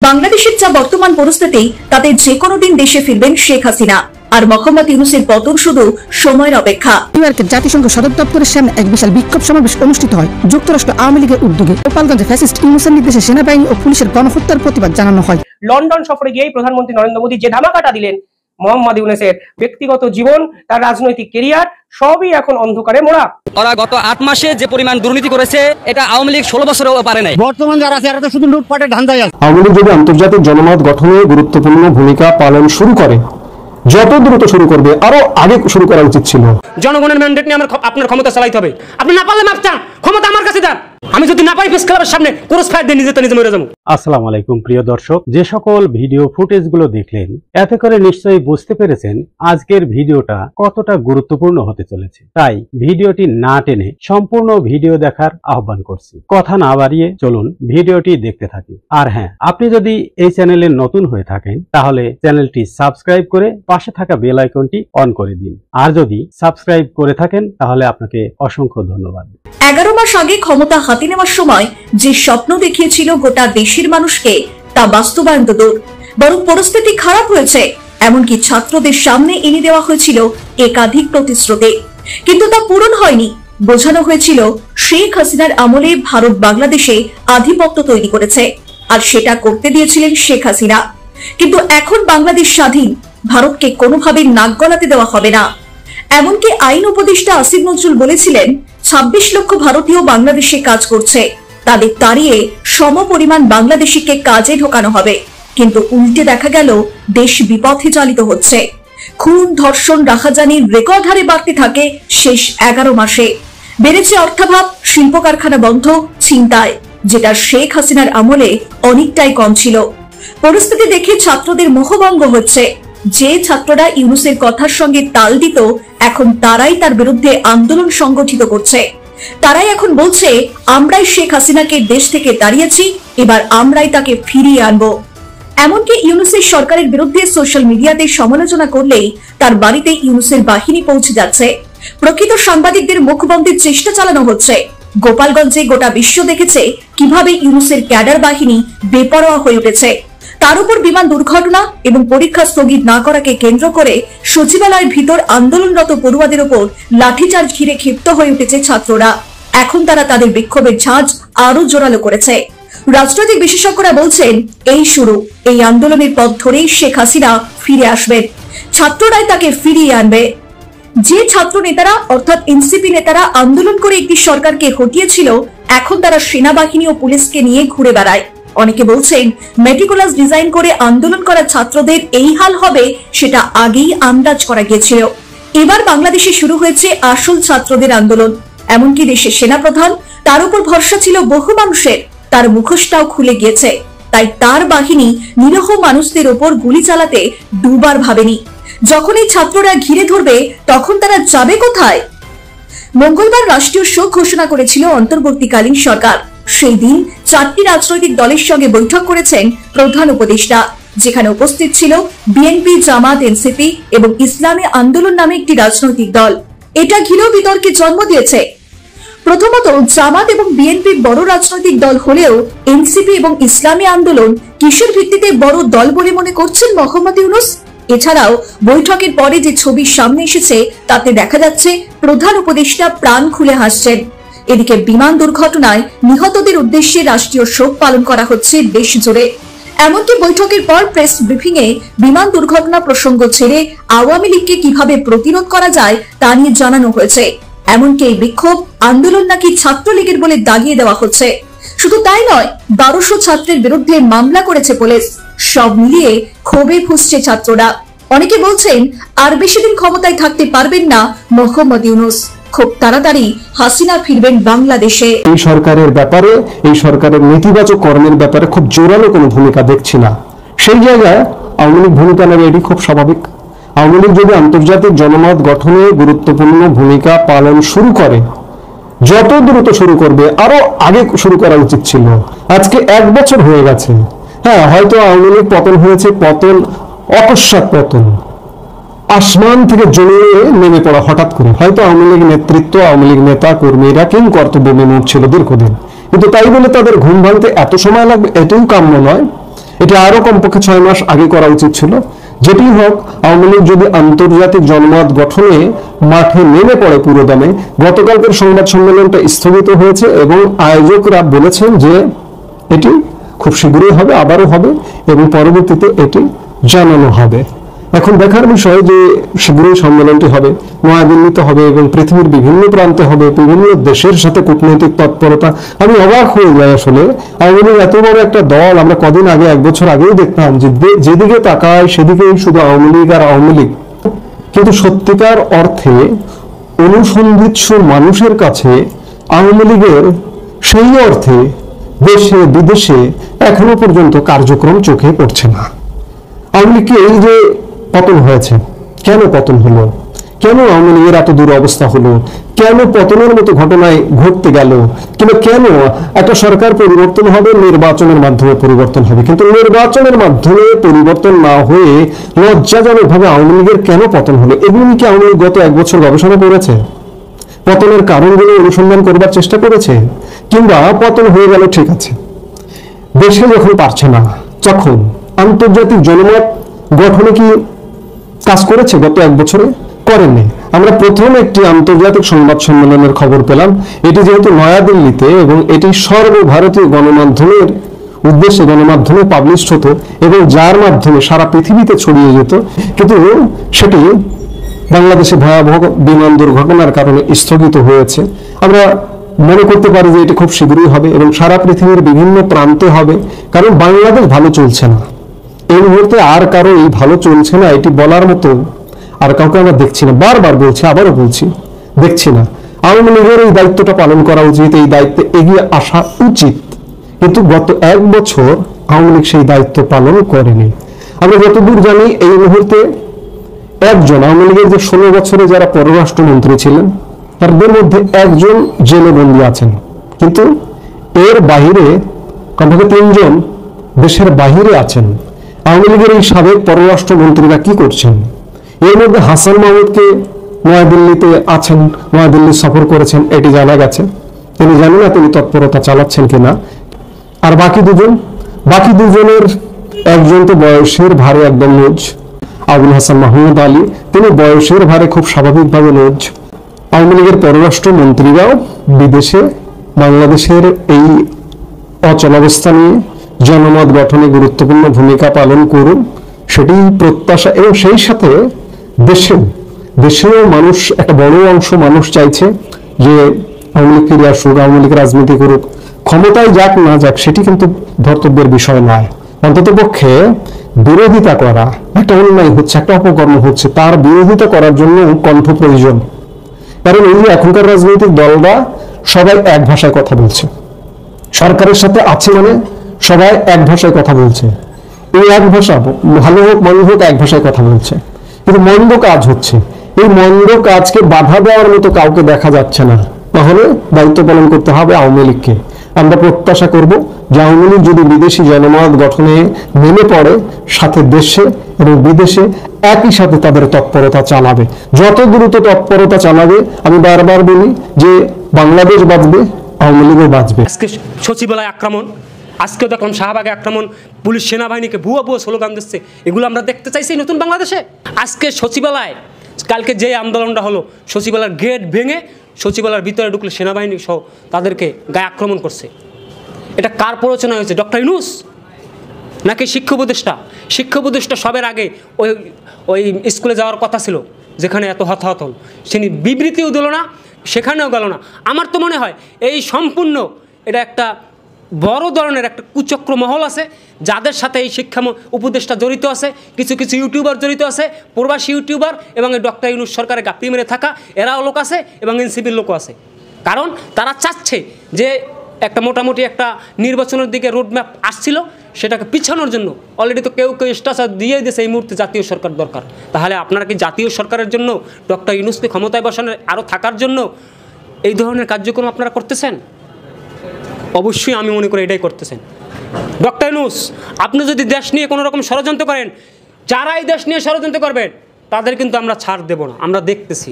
বাংলাদেশের যা বর্তমান পরিস্থিতি তাতে যে কোনো দিন দেশে ফিরবেন শেখ হাসিনা, আর মোহাম্মদ ইউনূসের পতন শুধু সময়ের অপেক্ষা। নিউইয়র্কের জাতিসংঘ সদর দপ্তরের সামনে এক বিশাল বিক্ষোভ সমাবেশ অনুষ্ঠিত হয় যুক্তরাষ্ট্র আওয়ামী লীগের উদ্যোগে। গোপালগঞ্জে ফ্যাসিস্ট ইউনূসের নির্দেশে সেনাবাহিনী ও পুলিশের গণহত্যার প্রতিবাদ জানানো হয়। লন্ডন সফরে গিয়ে প্রধানমন্ত্রী নরেন্দ্র মোদী যে ধামাকাটা দিলেন, মোহাম্মদ ইউনূসের ব্যক্তিগত জীবন, তার রাজনৈতিক ক্যারিয়ার সবই এখন অন্ধকারে মোড়া। ওরা গত 8 মাসে যে পরিমাণ দুর্নীতি করেছে এটা আওয়ামী লীগ 16 বছরেও পারে নাই। বর্তমান যারা আছে এরা তো শুধু লুটপাটের ধান্দায় আছে। আওয়ামী লীগ যদি আন্তর্জাতিক জনমত গঠনে গুরুত্বপূর্ণ ভূমিকা পালন শুরু করে, যত দ্রুত শুরু করবে, আরো আগে শুরু করা উচিত ছিল। জনগণের ম্যান্ডেট নিয়ে আপনার ক্ষমতা চালাইতে হবে। আপনি না পারলে মাপ চান, ক্ষমতা আমার কাছে দেন। আমি যদি না পারি প্রেস ক্লাবের সামনে ক্রস ফায়ার দিয়ে নিজে মরে যাবো। আসসালামু আলাইকুম প্রিয় দর্শক, যে সকল ভিডিও ফুটেজ গুলো দেখলেন এতে করে নিশ্চয়ই বুঝতে পেরেছেন আজকের ভিডিওটা কতটা গুরুত্বপূর্ণ হতে চলেছে। তাই ভিডিওটি না টেনে সম্পূর্ণ ভিডিও দেখার আহ্বান করছি। কথা না বাড়িয়ে চলুন ভিডিওটি দেখতে থাকি। আর হ্যাঁ, আপনি যদি এই চ্যানেলে নতুন হয়ে থাকেন তাহলে চ্যানেলটি সাবস্ক্রাইব করে পাশে থাকা বেল আইকনটি অন করে দিন। আর যদি সাবস্ক্রাইব করে থাকেন তাহলে আপনাকে অসংখ্য ধন্যবাদ। 11 মাস আগে ক্ষমতা হাতে নেওয়ার সময় যে স্বপ্ন দেখিয়েছিল গোটা দেশের মানুষকে, তা বাস্তবায়ন তো দূর, বরং পরিস্থিতি খারাপ হয়েছে। এমনকি ছাত্রদের সামনে এনে দেওয়া হয়েছিল একাধিক প্রতিশ্রুতি, কিন্তু তা পূরণ হয়নি। বোঝানো হয়েছিল শেখ হাসিনার আমলে ভারত বাংলাদেশে আধিপত্য তৈরি করেছে, আর সেটা করতে দিয়েছিলেন শেখ হাসিনা। কিন্তু এখন বাংলাদেশ স্বাধীন, ভারতকে কোনোভাবে নাক গলাতে দেওয়া হবে না। এমনকি আইন উপদেষ্টা আসিফ নজরুল বলেছিলেন 26 লক্ষ ভারতীয় বাংলাদেশে কাজ করছে, তাদের তাড়িয়ে সমপরিমাণ বাংলাদেশিকে কাজে ঢোকানো হবে। কিন্তু উল্টে দেখা গেল দেশ বিপথে চালিত হচ্ছে। খুন, ধর্ষণ, রাহাজানির রেকর্ড হারে বাড়তে থাকে শেষ 11 মাসে। বেড়েছে অর্থাভাব, শিল্প কারখানা বন্ধ, ছিনতাই, যেটা শেখ হাসিনার আমলে অনেকটাই কম ছিল। পরিস্থিতি দেখে ছাত্রদের মোহভঙ্গ হচ্ছে। যে ছাত্ররা ইউনূসের কথার সঙ্গে তাল দিত, এখন তারাই তার বিরুদ্ধে আন্দোলন সংগঠিত করছে। তারাই এখন বলছে, আমরাই শেখ হাসিনাকে দেশ থেকে তাড়িয়েছি, এবার আমরাই তাকে ফিরিয়ে আনবো। এমনকি ইউনূসের সরকারের বিরুদ্ধে সোশ্যাল মিডিয়াতে সমালোচনা করলেই তার বাড়িতে ইউনূসের বাহিনী পৌঁছে যাচ্ছে। প্রকৃত সাংবাদিকদের মুখ বন্ধের চেষ্টা চালানো হচ্ছে। গোপালগঞ্জে গোটা বিশ্ব দেখেছে কিভাবে ইউনূসের ক্যাডার বাহিনী বেপরোয়া হয়ে উঠেছে। তার উপর বিমান দুর্ঘটনা এবং পরীক্ষা স্থগিত না করাকে কেন্দ্র করে সচিবালয়ের ভিতর আন্দোলনরত পড়ুয়াদের উপর লাঠিচার্জ ঘিরে ক্ষিপ্ত হয়ে উঠেছে ছাত্ররা। এখন তারা তাদের বিক্ষোভের ঝাঁজ আরো জোরালো করেছে। রাজনৈতিক বিশেষজ্ঞরা বলছেন, এই শুরু, এই আন্দোলনের পথ ধরেই শেখ হাসিনা ফিরে আসবেন। ছাত্ররাই তাকে ফিরিয়ে আনবে। যে ছাত্র নেতারা অর্থাৎ এনসিপি নেতারা আন্দোলন করে একটি সরকারকে হটিয়েছিল, এখন তারা সেনাবাহিনী ও পুলিশকে নিয়ে ঘুরে বেড়ায়। অনেকে বলছেন, মেটিকুলাস ডিজাইন করে আন্দোলন করা ছাত্রদের এই হাল হবে সেটা আগেই আন্দাজ করা গিয়েছিল। এবার বাংলাদেশে শুরু হয়েছে আসল ছাত্রদের আন্দোলন। এমনকি দেশের সেনাপ্রধান, তার উপর ভরসা ছিল বহু মানুষের, তার মুখোশটাও খুলে গিয়েছে। তাই তার বাহিনী নিরীহ মানুষদের ওপর গুলি চালাতে দুবার ভাবেনি। যখন এই ছাত্ররা ঘিরে ধরবে তখন তারা যাবে কোথায়? মঙ্গলবার রাষ্ট্রীয় শোক ঘোষণা করেছিল অন্তর্বর্তীকালীন সরকার। সেই দিন 4টি রাজনৈতিক দলের সঙ্গে বৈঠক করেছেন প্রধান উপদেষ্টা, যেখানে উপস্থিত ছিল বিএনপি, জামাত, এনসিপি এবং ইসলামী আন্দোলন নামে একটি রাজনৈতিক দল। এটা ঘিরেও বিতর্কে জন্ম দিয়েছে। প্রথমত, জামাত এবং বিএনপি বড় রাজনৈতিক দল হলেও এনসিপি এবং ইসলামী আন্দোলন কিসের ভিত্তিতে বড় দল বলে মনে করছেন মোহাম্মদ ইউনূস? এছাড়াও বৈঠকের পরে যে ছবি সামনে এসেছে তাতে দেখা যাচ্ছে প্রধান উপদেষ্টা প্রাণ খুলে হাসছেন। এদিকে বিমান দুর্ঘটনায় নিহতদের উদ্দেশ্যে রাষ্ট্রীয় শোক পালন করা হচ্ছে দেশ জুড়ে। এমনকি বৈঠকের পর প্রেস ব্রিফিং এ বিমান দুর্ঘটনা প্রসঙ্গ ছেড়ে আওয়ামী লীগকে কিভাবে প্রতিরোধ করা যায় তা নিয়ে জানানো হয়েছে। এমনকি এই বিক্ষোভ আন্দোলন নাকি ছাত্রলীগের বলে দাগিয়ে দেওয়া হচ্ছে। শুধু তাই নয়, 1200 ছাত্রের বিরুদ্ধে মামলা করেছে পুলিশ। সব মিলিয়ে ক্ষোভে ফুঁসছে ছাত্ররা। অনেকে বলছেন, আর বেশি দিন ক্ষমতায় থাকতে পারবেন না মোহাম্মদ ইউনূস, খুব তাড়াতাড়ি হাসিনা ফিরবেন বাংলাদেশে। এই সরকারের ব্যাপারে, এই সরকারের নেতিবাচক কর্মের ব্যাপারে খুব জোরালো কোনো ভূমিকা দেখছি না। সেই জায়গায় আওয়ামী লীগ ভূমিকা নেবে, এটি খুব স্বাভাবিক। আওয়ামী লীগ যদি আন্তর্জাতিক জনমত গঠনে গুরুত্বপূর্ণ ভূমিকা পালন শুরু করে, যত দ্রুত শুরু করবে, আরো আগে শুরু করা উচিত ছিল। আজকে 1 বছর হয়ে গেছে। হ্যাঁ, হয়তো আওয়ামী লীগ পতন হয়েছে, পতন অকস্মাৎ পতন, আসমান থেকে জমিয়ে নেমে পড়া হঠাৎ করে। হয়তো আওয়ামী লীগ নেতৃত্ব, আওয়ামী লীগ নেতা কর্মীরা কিং কর্তব্য মেনে উঠছিল দীর্ঘদিন, কিন্তু তাই বলে তাদের ঘুম ভাঙতে এত সময় লাগবে এটাও কাম্য নয়। এটা আরো কমপক্ষে 6 মাস আগে করা উচিত ছিল। যেটি হোক, আওয়ামী লীগ যদি আন্তর্জাতিক জনমত গঠনে মাঠে নেমে পড়ে পুরোদমে, গতকালকের সংবাদ সম্মেলনটা স্থগিত হয়েছে এবং আয়োজকরা বলেছেন যে এটি খুব শীঘ্রই হবে, আবারও হবে এবং পরবর্তীতে এটি জানানো হবে। এখন দেখার বিষয় যে শীঘ্রই সম্মেলনটি হবে, নয়াদিল্লিতে হবে এবং পৃথিবীর বিভিন্ন প্রান্তে হবে, বিভিন্ন দেশের সাথে কূটনৈতিক তৎপরতা। আমি অবাক হয়ে যাই আসলে, আওয়ামী লীগ এত বড় একটা দল, আমরা কদিন আগে, 1 বছর আগেই দেখতাম যে যেদিকে তাকায় সেদিকেই শুধু আওয়ামী লীগ আর আওয়ামী লীগ। কিন্তু সত্যিকার অর্থে অনুসন্ধিৎসু মানুষের কাছে আওয়ামী লীগের সেই অর্থে দেশে বিদেশে এখনো পর্যন্ত কার্যক্রম চোখে পড়ছে না। আওয়ামী লীগকে এই যে পতন হয়েছে, কেন পতন হলো, কেন আওয়ামী লীগের এত দূর অবস্থা হলো, কেন পতনের মতো ঘটনায় ঘটতে গেল, কিংবা কেন একটা সরকার পরিবর্তন হবে নির্বাচনের মাধ্যমে পরিবর্তন হবে, কিন্তু নির্বাচনের মাধ্যমে পরিবর্তন না হয়ে লজ্জাজনকভাবে আওয়ামী লীগের কেন পতন হলো, এগুলো কি আওয়ামী লীগ গত 1 বছর গবেষণা করেছে? পতনের কারণগুলো অনুসন্ধান করবার চেষ্টা করেছে? কিংবা পতন হয়ে গেল ঠিক আছে, দেশে যখন পারছে না, তখন আন্তর্জাতিক জনমত গঠনে কি কাজ করেছে গত 1 বছরে? করেনি। আমরা প্রথম একটি আন্তর্জাতিক সংবাদ সম্মেলনের খবর পেলাম, এটি যেহেতু নয়াদিল্লিতে এবং এটি সর্বভারতীয় গণমাধ্যমের উদ্দেশ্যে গণমাধ্যমে পাবলিশ হতো এবং যার মাধ্যমে সারা পৃথিবীতে ছড়িয়ে যেত, কিন্তু সেটি বাংলাদেশে ভয়াবহ বিমান দুর্ঘটনার কারণে স্থগিত হয়েছে। আমরা মনে করতে পারি যে এটি খুব শীঘ্রই হবে এবং সারা পৃথিবীর বিভিন্ন প্রান্তে হবে, কারণ বাংলাদেশ ভালো চলছে না এই মুহূর্তে। আর কারো এই ভালো চলছে না এটি বলার মতো আর কাউকে আমরা দেখছি না। বারবার বলছি, আবারও বলছি, দেখছি না। আওয়ামী লীগের এই দায়িত্বটা পালন করা উচিত, এই দায়িত্বে এগিয়ে আসা উচিত, কিন্তু গত 1 বছর আওয়ামী লীগ সেই দায়িত্ব পালন করেনি। আমরা যতদূর জানি এই মুহূর্তে একজন আওয়ামী লীগের যে 16 বছরে যারা পররাষ্ট্রমন্ত্রী ছিলেন তাদের মধ্যে একজন জেলে বন্দী আছেন, কিন্তু এর বাহিরে কমপক্ষে 3 জন দেশের বাহিরে আছেন। আওয়ামী লীগের এই সাবেক পররাষ্ট্রমন্ত্রীরা কি করছেন? এর মধ্যে হাসান মাহমুদকে নয়াদিল্লিতে আছেন, নয়াদিল্লি সফর করেছেন, এটি জানা গেছে। তিনি জানেন না তিনি তৎপরতা চালাচ্ছেন কিনা। আর বাকি দুজনের একজন তো বয়সের ভারে একদম নোজ, আবুল হাসান মাহমুদ আলী, তিনি বয়সের ভারে খুব স্বাভাবিকভাবে নোজ। আওয়ামী লীগের পররাষ্ট্রমন্ত্রীরাও বিদেশে বাংলাদেশের এই অচলাবস্থা নিয়ে জনমত গঠনে গুরুত্বপূর্ণ ভূমিকা পালন করুন, সেটি প্রত্যাশা। এবং সেই সাথে দেশেও মানুষ, একটা বড় অংশ মানুষ চাইছে যে আওয়ামী লীগ ফিরে আসুক, আওয়ামী লীগ রাজনীতি করুক, ক্ষমতায় যাক না যাক সেটি কিন্তু ধর্তব্যের বিষয় নয়। অন্তত পক্ষে বিরোধিতা করা, একটা অন্যায় হচ্ছে, একটা অপকর্ম হচ্ছে, তার বিরোধিতা করার জন্য কণ্ঠ প্রয়োজন। কারণ এই যে এখনকার রাজনৈতিক দলরা সবাই এক ভাষায় কথা বলছে, সরকারের সাথে আছে মানে সবাই এক ভাষায় কথা বলছে। এই এক ভাষা, ভালো হোক মন্দ হোক, এক ভাষায় কথা বলছে, কিন্তু মন্দ কাজ হচ্ছে। এই মন্দ কাজকে বাধা দেওয়ার মতো কাউকে দেখা যাচ্ছে না। তাহলে দায়িত্ব পালন করতে হবে আওয়ামী লীগকে। আমরা প্রত্যাশা করব যে আওয়ামী লীগ যদি বিদেশি জনমত গঠনে নেমে পড়ে, সাথে দেশে এবং বিদেশে একই সাথে তাদের তৎপরতা চালাবে। যত দ্রুত তৎপরতা চালাবে, আমি বারবার বলি যে বাংলাদেশ বাঁচবে, আওয়ামী লীগও বাঁচবে। আজকে সচিবালয় আক্রমণ, আজকেও দেখলাম শাহবাগে আক্রমণ, পুলিশ সেনাবাহিনীকে ভুয়া স্লোগান দিচ্ছে। এগুলো আমরা দেখতে চাইছি নতুন বাংলাদেশে। আজকে সচিবালয়, কালকে যে আন্দোলনটা হলো, সচিবালয়ের গেট ভেঙে সচিবালয়ের ভিতরে ঢুকলে সেনাবাহিনী সহ তাদেরকে গায়ে আক্রমণ করছে। এটা কার প্ররোচনা হয়েছে? ডক্টর ইউনূস নাকি শিক্ষা উপদেষ্টা? শিক্ষা উপদেষ্টা সবের আগে ওই স্কুলে যাওয়ার কথা ছিল যেখানে এত হতাহত হল, সে বিবৃতিও দিল না, সেখানেও গেল না। আমার তো মনে হয় এই সম্পূর্ণ এটা একটা বড় ধরনের একটা কুচক্র মহল আছে, যাদের সাথে এই শিক্ষা উপদেষ্টা জড়িত আছে, কিছু কিছু ইউটিউবার জড়িত আছে, প্রবাসী ইউটিউবার এবং এই ডক্টর ইউনূস সরকারের গাপ্পি মেরে থাকা এরাও লোক আছে এবং এনসিপির লোকও আছে। কারণ তারা চাচ্ছে যে একটা মোটামুটি একটা নির্বাচনের দিকে রোডম্যাপ আসছিল, সেটাকে পিছানোর জন্য অলরেডি তো কেউ স্ট্যাটাস দিয়ে দিয়েছে এই মুহূর্তে জাতীয় সরকার দরকার। তাহলে আপনারা কি জাতীয় সরকারের জন্য, ডক্টর ইউনূসকে ক্ষমতায় বসানোর আরও থাকার জন্য এই ধরনের কার্যক্রম আপনারা করতেছেন? অবশ্যই আমি মনে করি এটাই করতেছেন। ডক্টর ইউনূস, আপনি যদি দেশ নিয়ে কোনো রকম ষড়যন্ত্র করেন, যারাই দেশ নিয়ে ষড়যন্ত্র করবেন তাদের কিন্তু আমরা ছাড় দেব না। আমরা দেখতেছি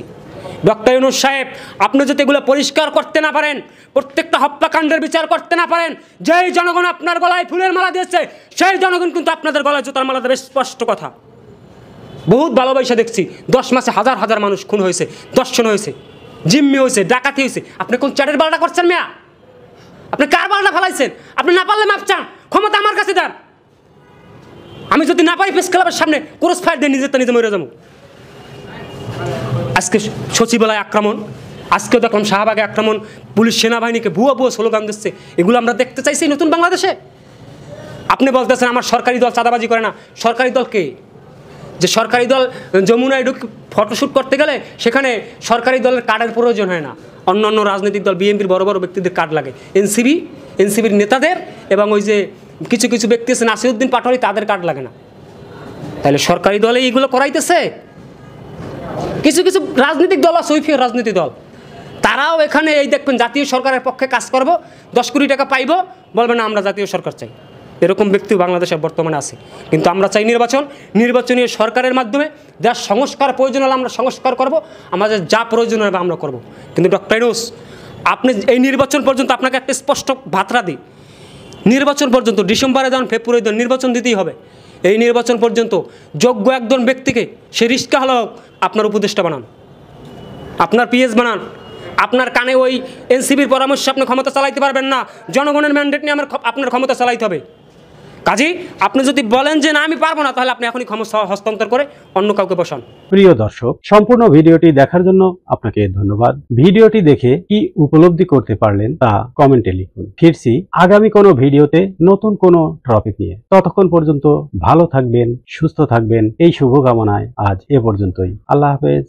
ডক্টর ইউনূস সাহেব, আপনি যদি এগুলো পরিষ্কার করতে না পারেন, প্রত্যেকটা হত্যাকাণ্ডের বিচার করতে না পারেন, যেই জনগণ আপনার গলায় ফুলের মালা দিয়েছে সেই জনগণ কিন্তু আপনাদের গলায় জুতার মালা দেবে, স্পষ্ট কথা। বহুত ভালোবাসা দেখছি, 10 মাসে হাজার হাজার মানুষ খুন হয়েছে, দর্শন হয়েছে, জিম্মি হয়েছে, ডাকাতি হয়েছে। আপনি কোন চাটের বালটা করছেন মিয়া? আপনি কার বালটা ফেলাইছেন? আপনি না পারলে মাপ চান, ক্ষমতা আমার কাছে দেন। আমি যদি না পারি প্রেস ক্লাবের সামনে ক্রস ফায়ার দিয়ে নিজে মরে যাবো। আজকে সচিবালয় আক্রমণ, আজকেও দেখলাম শাহবাগে আক্রমণ, পুলিশ সেনাবাহিনীকে ভুয়া স্লোগান দিচ্ছে। এগুলো আমরা দেখতে চাইছি নতুন বাংলাদেশে। আপনি বলতেছেন আমার সরকারি দল চাঁদাবাজি করে না। সরকারি দল কে? যে সরকারি দল যমুনায় ফটোশ্যুট করতে গেলে সেখানে সরকারি দলের কার্ডের প্রয়োজন হয় না, অন্য অন্য রাজনৈতিক দল, বিএনপির বড় বড় ব্যক্তিদের কার্ড লাগে, এনসিবির নেতাদের এবং ওই যে কিছু কিছু ব্যক্তি আছে নাসিরউদ্দিন পাটোয়ারি, তাদের কার্ড লাগে না। তাহলে সরকারি দলে এইগুলো করাইতেছে। কিছু কিছু রাজনৈতিক দল আছে, ওইফিয়ার রাজনৈতিক দল, তারাও এখানে এই দেখবেন জাতীয় সরকারের পক্ষে কাজ করব, 10 কোটি টাকা পাইব, বলবে না আমরা জাতীয় সরকার চাই। এরকম ব্যক্তিও বাংলাদেশে বর্তমানে আছে। কিন্তু আমরা চাই নির্বাচনীয় সরকারের মাধ্যমে যা সংস্কার প্রয়োজন হলে আমরা সংস্কার করব, আমাদের যা প্রয়োজন হবে আমরা করব। কিন্তু ডক্টর ইউনূস, আপনি এই নির্বাচন পর্যন্ত, আপনাকে একটা স্পষ্ট বার্তা দিই, নির্বাচন পর্যন্ত, ডিসেম্বরে যান, ফেব্রুয়ারিতে নির্বাচন দিতেই হবে। এই নির্বাচন পর্যন্ত যোগ্য একজন ব্যক্তিকে, সে রিস্কা হলেও আপনার উপদেষ্টা বানান, আপনার পিএস বানান। আপনার কানে ওই এনসিবির পরামর্শে আপনি ক্ষমতা চালাইতে পারবেন না। জনগণের ম্যান্ডেট নিয়ে আপনার ক্ষমতা চালাইতে হবে। কাজী আপনি যদি বলেন যে না আমি পারবো না, তাহলে আপনি এখনই ক্ষমতা হস্তান্তর করে অন্য কাউকে বসান। প্রিয় দর্শক, সম্পূর্ণ ভিডিওটি দেখার জন্য আপনাকে ধন্যবাদ। ভিডিওটি দেখে কি উপলব্ধি করতে পারলেন তা কমেন্টে লিখুন। ফিরছি আগামী কোনো ভিডিওতে নতুন কোনো টপিক নিয়ে। ততক্ষণ পর্যন্ত ভালো থাকবেন, সুস্থ থাকবেন, এই শুভকামনায় আজ এ পর্যন্তই। আল্লাহ হাফেজ।